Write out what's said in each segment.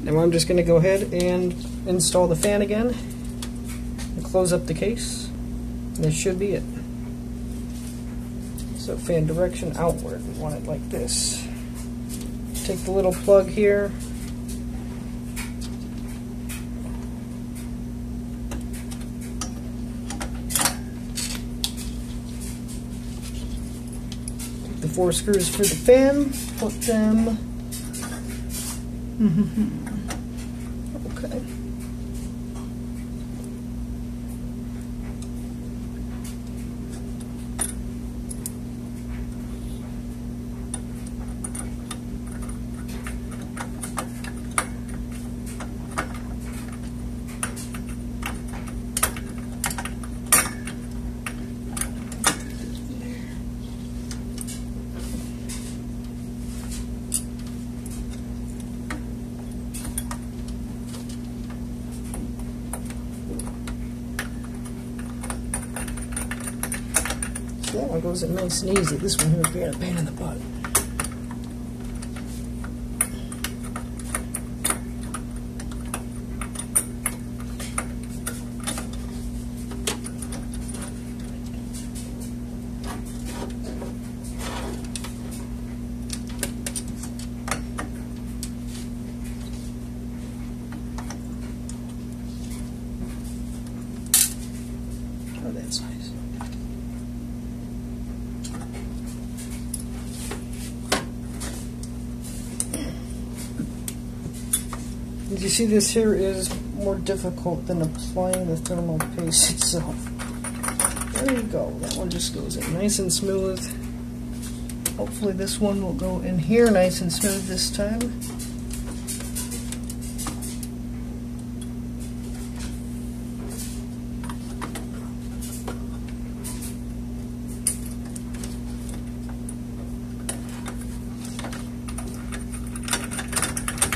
Now I'm just going to go ahead and install the fan again and close up the case. And this should be it. So fan direction outward, we want it like this. Take the little plug here. Take the 4 screws for the fan, put them. Okay. That one goes in nice and easy. This one here would be a pain in the butt. Oh, that's nice. As you see, this here is more difficult than applying the thermal paste itself. There you go. That one just goes in nice and smooth. Hopefully this one will go in here nice and smooth this time.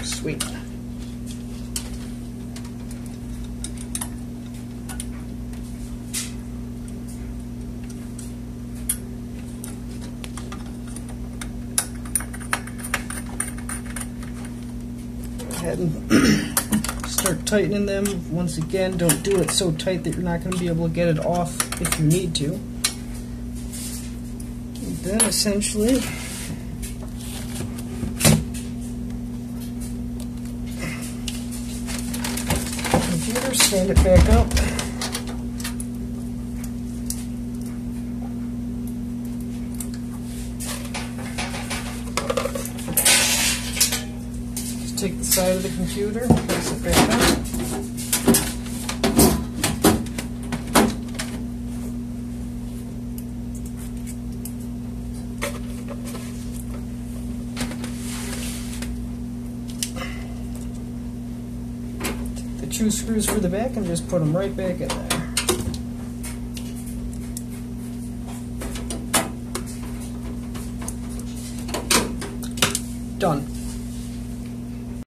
Sweet. And start tightening them. Once again, don't do it so tight that you're not going to be able to get it off if you need to. And then essentially computer, stand it back up. Take the side of the computer, place it back up. Take the 2 screws for the back and just put them right back in there. Done.